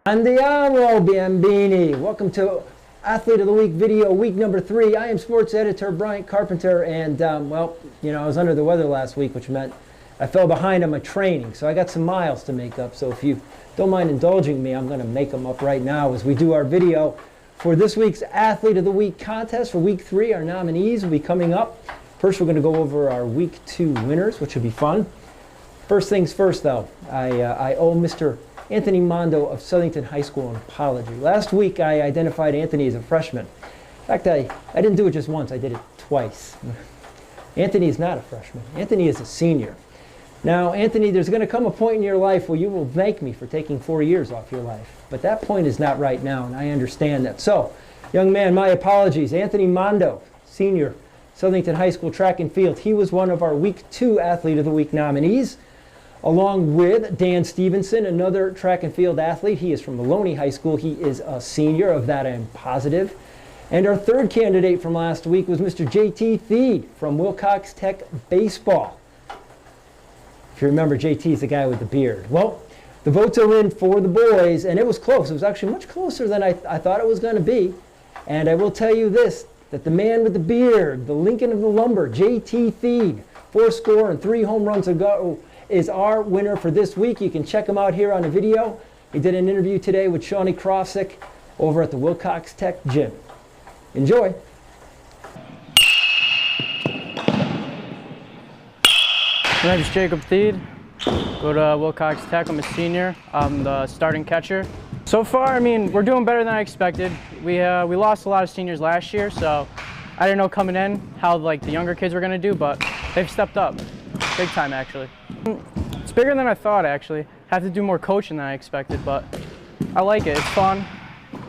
Andiamo, Bienveni. Welcome to Athlete of the Week video, week number 3. I am sports editor Bryant Carpenter, and well, you know, I was under the weather last week, which meant I fell behind on my training, so I got some miles to make up. So if you don't mind indulging me, I'm going to make them up right now as we do our video for this week's Athlete of the Week contest for week 3. Our nominees will be coming up. First, we're going to go over our week 2 winners, which will be fun. First things first, though, I owe Mr. Anthony Mondo of Southington High School an apology. Last week, I identified Anthony as a freshman. In fact, I didn't do it just once, I did it twice. Anthony is not a freshman. Anthony is a senior. Now, Anthony, there's going to come a point in your life where you will thank me for taking 4 years off your life. But that point is not right now, and I understand that. So, young man, my apologies. Anthony Mondo, senior, Southington High School track and field. He was one of our week 2 Athlete of the Week nominees, along with Dan Stevenson, another track and field athlete. He is from Maloney High School. He is a senior, of that I'm positive. And our third candidate from last week was Mr. JT Thiede from Wilcox Tech Baseball. If you remember, JT is the guy with the beard. Well, the votes are in for the boys, and it was close. It was actually much closer than I thought it was going to be. And I will tell you this, that the man with the beard, the Lincoln of the Lumber, JT Thiede, 4 score and 3 home runs ago, is our winner for this week. You can check him out here on the video. He did an interview today with Shawnee Krofsick over at the Wilcox Tech Gym. Enjoy. My name is Jakob Thiede. Go to Wilcox Tech. I'm a senior. I'm the starting catcher. So far, I mean, we're doing better than I expected. We lost a lot of seniors last year, so I didn't know coming in how the younger kids were going to do, but they've stepped up. Big time, actually. It's bigger than I thought, actually. Have to do more coaching than I expected, but I like it. It's fun.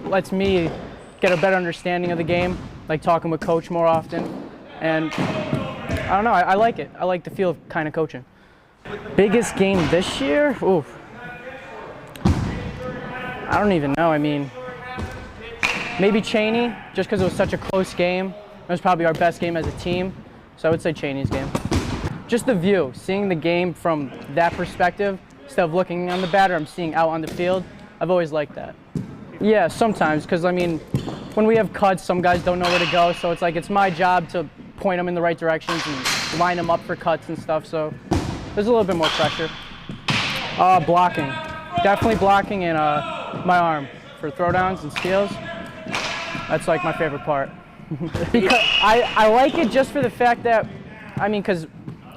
Lets me get a better understanding of the game, like talking with coach more often. And I don't know, I like it. I like the feel of kind of coaching. Biggest game this year? Oof. I don't even know. I mean, maybe Cheney, just because it was such a close game. It was probably our best game as a team, so I would say Cheney's game. Just the view, seeing the game from that perspective, instead of looking on the batter, I'm seeing out on the field. I've always liked that. Yeah, sometimes, because I mean, when we have cuts, some guys don't know where to go, so it's my job to point them in the right directions and line them up for cuts and stuff, so there's a little bit more pressure. Blocking. Definitely blocking and my arm for throwdowns and steals. That's my favorite part. Because I like it just for the fact that, I mean, because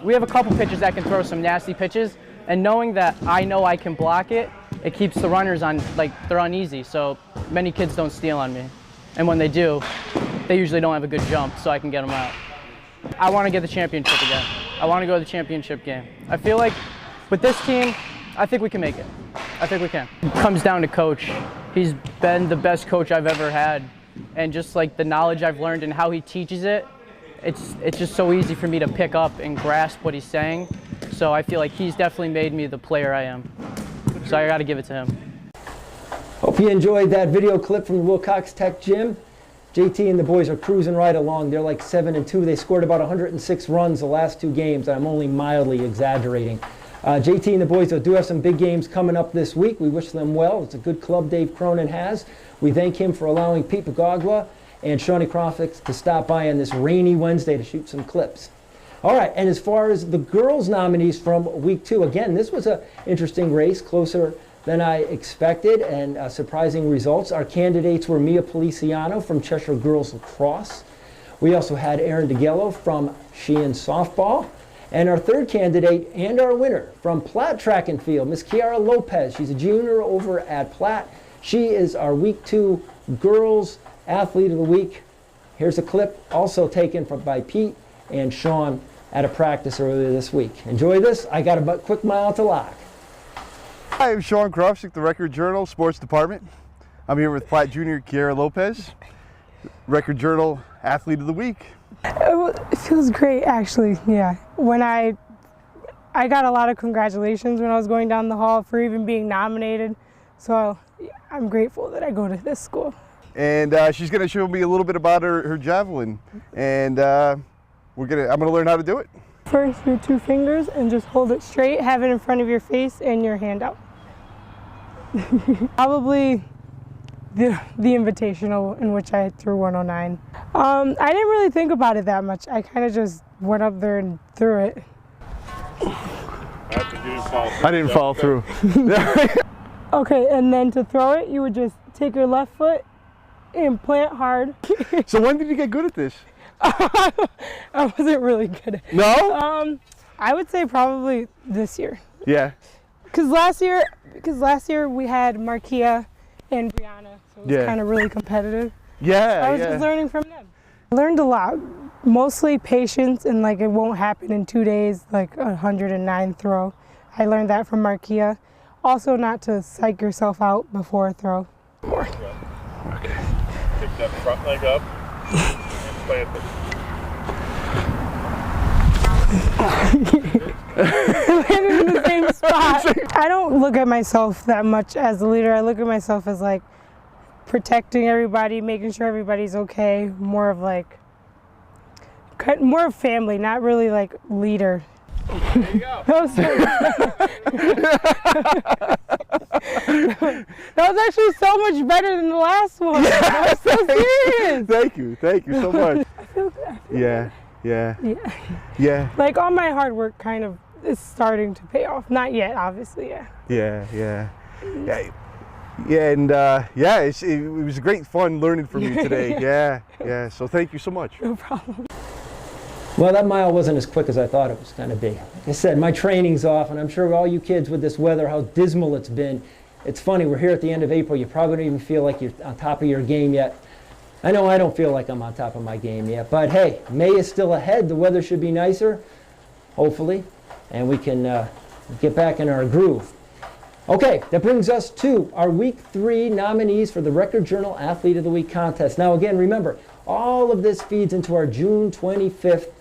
we have a couple pitchers that can throw some nasty pitches, and knowing that I know I can block it, it keeps the runners on, they're uneasy, so many kids don't steal on me. And when they do, they usually don't have a good jump, so I can get them out. I want to get the championship again. I want to go to the championship game. I feel like with this team, I think we can make it. I think we can. It comes down to coach. He's been the best coach I've ever had, and just the knowledge I've learned and how he teaches it, it's just so easy for me to pick up and grasp what he's saying. So I feel like he's definitely made me the player I am. So I got to give it to him. Hope you enjoyed that video clip from the Wilcox Tech Gym. JT and the boys are cruising right along. They're 7-2. They scored about 106 runs the last 2 games. I'm only mildly exaggerating. JT and the boys do have some big games coming up this week. We wish them well. It's a good club Dave Cronin has. We thank him for allowing Pete Pagagua and Shawnee Krofsick to stop by on this rainy Wednesday to shoot some clips. All right, and as far as the girls' nominees from week 2, again, this was an interesting race, closer than I expected, and surprising results. Our candidates were Mia Policiano from Cheshire Girls Lacrosse. We also had Erin DeGello from Sheehan Softball. And our third candidate and our winner from Platt Track and Field, Miss Kiara Lopez. She's a junior over at Platt. She is our week 2 Girls Athlete of the Week. Here's a clip also taken by Pete and Sean at a practice earlier this week. Enjoy this. I got a quick mile to lock. Hi, I'm Sean Krofsick, the Record Journal Sports Department. I'm here with Platt Junior Kiara Lopez, Record Journal Athlete of the Week. It feels great, actually. Yeah. When I got a lot of congratulations when I was going down the hall for even being nominated. So I'm grateful that I go to this school. And she's going to show me a little bit about her javelin, and I'm going to learn how to do it. First, your 2 fingers and just hold it straight, have it in front of your face and your hand out. Probably the invitational in which I threw 109. I didn't really think about it that much. I kind of just went up there and threw it. I didn't follow through. Okay, and then to throw it, you would just take your left foot and plant hard. So when did you get good at this? I wasn't really good at it. No? I would say probably this year. Yeah. Because last year we had Markia and Brianna, so it was kind of really competitive. Yeah, I was just learning from them. I learned a lot, mostly patience and like it won't happen in 2 days, like a 109 throw. I learned that from Markia. Also not to psych yourself out before a throw. Okay. Pick that front leg up and plant it. Landed in the same spot. I don't look at myself that much as a leader. I look at myself as like protecting everybody, making sure everybody's okay. More of like, more of family, not really like leader. There you go. That was actually so much better than the last one. I was so serious. Thank you so much. I feel good. Yeah. Like all my hard work kind of is starting to pay off. Not yet, obviously, Yeah, and it was great fun learning from you today. Yeah. So thank you so much. No problem. Well, that mile wasn't as quick as I thought it was going to be. Like I said, my training's off, and I'm sure all you kids with this weather, how dismal it's been. It's funny, we're here at the end of April. You probably don't even feel like you're on top of your game yet. I know I don't feel like I'm on top of my game yet, but hey, May is still ahead. The weather should be nicer, hopefully, and we can get back in our groove. Okay, that brings us to our Week 3 nominees for the Record Journal Athlete of the Week contest. Now again, remember, all of this feeds into our June 25th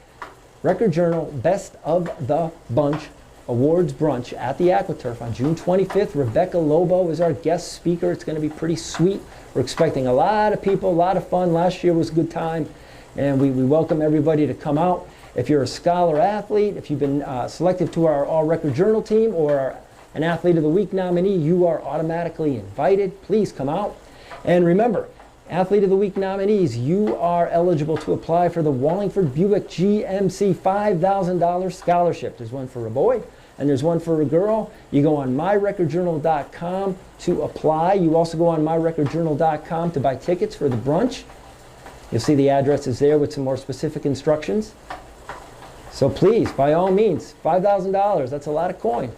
Record Journal Best of the Bunch Awards Brunch at the AquaTurf on June 25th. Rebecca Lobo is our guest speaker. It's going to be pretty sweet. We're expecting a lot of people, a lot of fun. Last year was a good time, and we welcome everybody to come out. If you're a scholar athlete, if you've been selected to our All-Record Journal team or an Athlete of the Week nominee, you are automatically invited. Please come out. And remember, Athlete of the Week nominees, you are eligible to apply for the Wallingford Buick GMC $5,000 scholarship. There's one for a boy and there's one for a girl. You go on myrecordjournal.com to apply. You also go on myrecordjournal.com to buy tickets for the brunch. You'll see the addresses there with some more specific instructions. So please, by all means, $5,000, that's a lot of coin.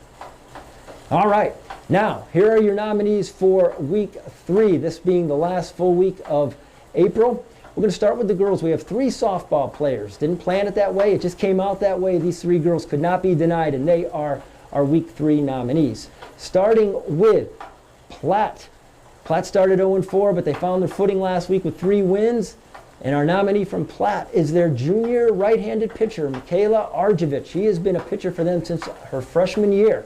All right. Now, here are your nominees for Week 3, this being the last full week of April. We're going to start with the girls. We have 3 softball players. Didn't plan it that way. It just came out that way. These 3 girls could not be denied, and they are our Week 3 nominees. Starting with Platt. Platt started 0-4, but they found their footing last week with 3 wins. And our nominee from Platt is their junior right-handed pitcher, Michaela Arjevich. She has been a pitcher for them since her freshman year.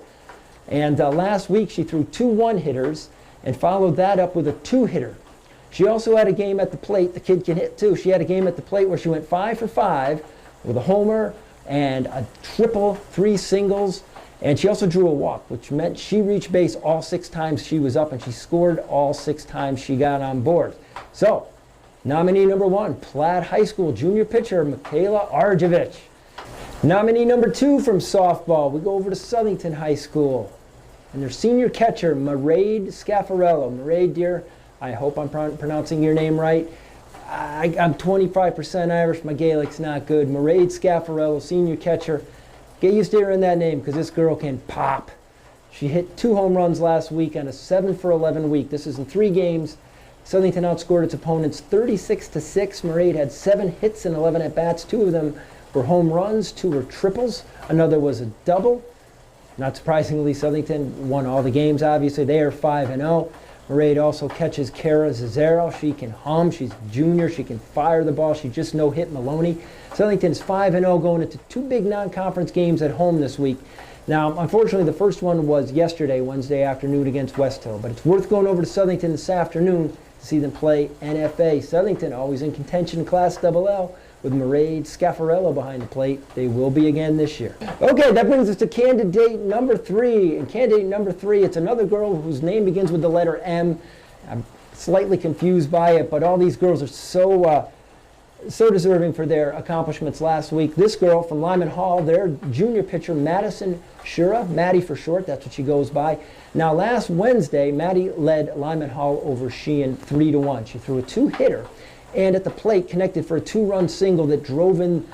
And last week she threw 2 one-hitters and followed that up with a 2-hitter. She also had a game at the plate. The kid can hit too. She had a game at the plate where she went 5 for 5 with a homer and a triple, 3 singles. And she also drew a walk, which meant she reached base all 6 times she was up, and she scored all 6 times she got on board. So, nominee number 1, Platt High School junior pitcher Michaela Arjevich. Nominee number 2 from softball, we go over to Southington High School. And their senior catcher, Mairead Scaffarello. Mairead, dear, I hope I'm pronouncing your name right. I'm 25% Irish, my Gaelic's not good. Mairead Scaffarello, senior catcher. Get used to hearing that name because this girl can pop. She hit 2 home runs last week on a 7 for 11 week. This is in 3 games. Southington outscored its opponents 36-6. Mairead had 7 hits and 11 at-bats. 2 of them were home runs, 2 were triples, another was a double. Not surprisingly, Southington won all the games, obviously. They are 5-0. Mairead also catches Kiara Zazzaro. She can hum. She's junior. She can fire the ball. She just no-hit Maloney. Southington's 5-0 going into 2 big non-conference games at home this week. Now, unfortunately, the first one was yesterday, Wednesday afternoon against West Hill. But it's worth going over to Southington this afternoon to see them play NFA. Southington always in contention in Class AA. with Mairead Scaffarello behind the plate. They will be again this year. Okay, that brings us to candidate number 3. And candidate number 3, it's another girl whose name begins with the letter M. I'm slightly confused by it, but all these girls are so deserving for their accomplishments last week. This girl from Lyman Hall, their junior pitcher, Madison Shura, Maddie for short, that's what she goes by. Now, last Wednesday, Maddie led Lyman Hall over Sheehan 3-1. She threw a 2-hitter, and at the plate connected for a 2-run single that drove in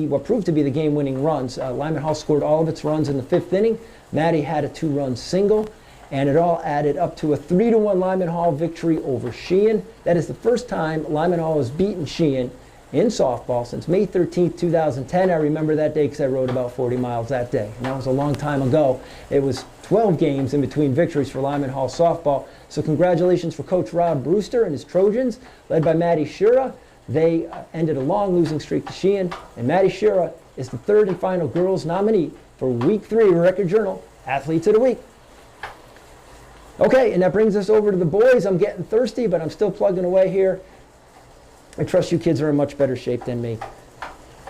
what proved to be the game-winning runs. Lyman Hall scored all of its runs in the 5th inning. Maddie had a 2-run single, and it all added up to a 3-1 Lyman Hall victory over Sheehan. That is the first time Lyman Hall has beaten Sheehan in softball since May 13th, 2010. I remember that day because I rode about 40 miles that day. And that was a long time ago. It was 12 games in between victories for Lyman Hall softball. So congratulations for Coach Rob Brewster and his Trojans, led by Maddie Shura. They ended a long losing streak to Sheehan. And Maddie Shura is the 3rd and final girls nominee for Week 3 Record Journal Athletes of the Week. Okay, and that brings us over to the boys. I'm getting thirsty, but I'm still plugging away here. I trust you kids are in much better shape than me.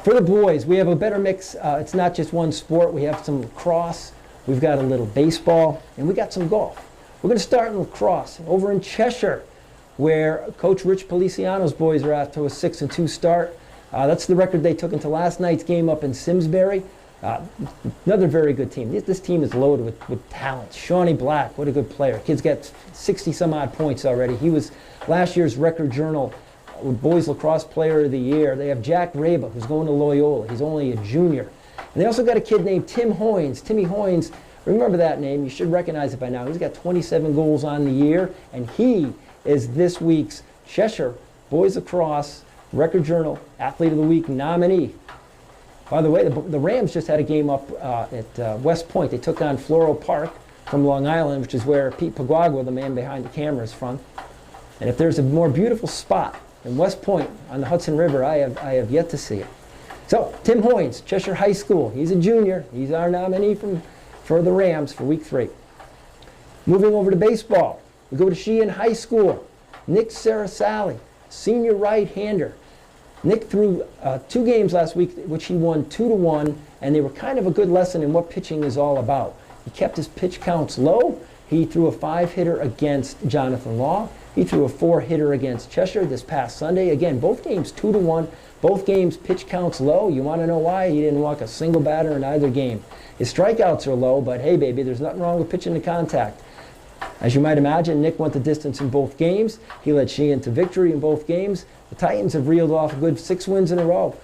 For the boys, we have a better mix. It's not just one sport. We have some lacrosse, we've got a little baseball, and we got some golf. We're going to start in lacrosse over in Cheshire, where Coach Rich Policiano's boys are off to a 6-2 start. That's the record they took into last night's game up in Simsbury. Another very good team. This team is loaded with talent. Shawnee Black, what a good player. Kid's got 60-some-odd points already. He was last year's Record Journal Boys Lacrosse Player of the Year. They have Jack Raba, who's going to Loyola. He's only a junior. And they also got a kid named Tim Hoynes. Timmy Hoynes, remember that name. You should recognize it by now. He's got 27 goals on the year, and he is this week's Cheshire Boys Lacrosse Record Journal Athlete of the Week nominee. By the way, the Rams just had a game up at West Point. They took on Floral Park from Long Island, which is where Pete Pagwagwa, the man behind the camera, is from. And if there's a more beautiful spot in West Point on the Hudson River, I have yet to see it. So, Tim Hoynes, Cheshire High School. He's a junior. He's our nominee for the Rams for Week 3. Moving over to baseball, we go to Sheehan High School. Nick Sarasali, senior right-hander. Nick threw 2 games last week, which he won 2-1, and they were kind of a good lesson in what pitching is all about. He kept his pitch counts low. He threw a 5-hitter against Jonathan Law. He threw a 4-hitter against Cheshire this past Sunday. Again, both games 2-1. Both games pitch counts low. You want to know why? He didn't walk a single batter in either game. His strikeouts are low, but hey, baby, there's nothing wrong with pitching to contact. As you might imagine, Nick went the distance in both games. He led Sheehan to victory in both games. The Titans have reeled off a good 6 wins in a row.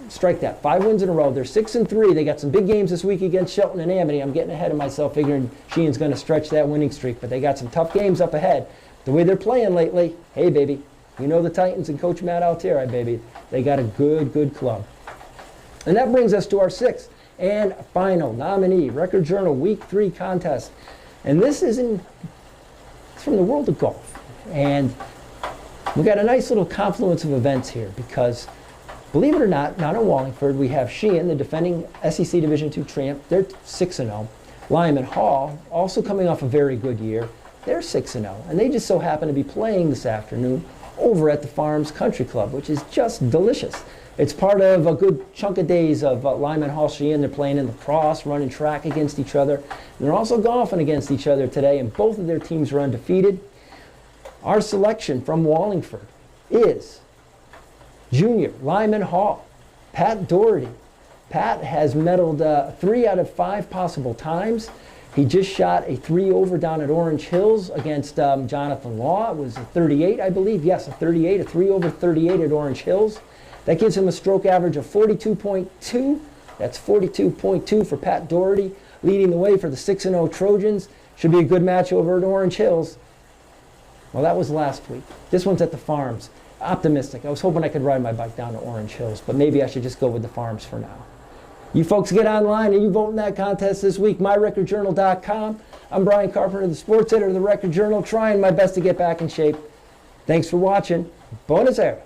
Strike that. 5 wins in a row. They're 6-3. They got some big games this week against Shelton and Amity. I'm getting ahead of myself figuring Sheehan's going to stretch that winning streak, but they got some tough games up ahead. The way they're playing lately, hey, baby, you know the Titans and Coach Matt Altieri, baby. They got a good club. And that brings us to our 6th and final nominee, Record Journal Week 3 contest. And this is it's from the world of golf. And we got a nice little confluence of events here because, believe it or not, down in Wallingford, we have Sheehan, the defending SEC Division II champ. They're 6-0. Lyman Hall, also coming off a very good year. They're 6-0, and they just so happen to be playing this afternoon over at the Farms Country Club, which is just delicious. It's part of a good chunk of days of Lyman Hall Sheehan. They're playing in lacrosse, running track against each other. And they're also golfing against each other today, and both of their teams are undefeated. Our selection from Wallingford is junior Lyman Hall, Pat Doherty. Pat has medaled 3 out of 5 possible times. He just shot a 3-over down at Orange Hills against Jonathan Law. It was a 38, I believe. Yes, a 38, a 3-over 38 at Orange Hills. That gives him a stroke average of 42.2. That's 42.2 for Pat Doherty, leading the way for the 6-0 Trojans. Should be a good match over at Orange Hills. Well, that was last week. This one's at the Farms. Optimistic. I was hoping I could ride my bike down to Orange Hills, but maybe I should just go with the Farms for now. You folks get online and you vote in that contest this week, myrecordjournal.com. I'm Brian Carpenter, the sports editor of the Record Journal, trying my best to get back in shape. Thanks for watching. Buenos Aires.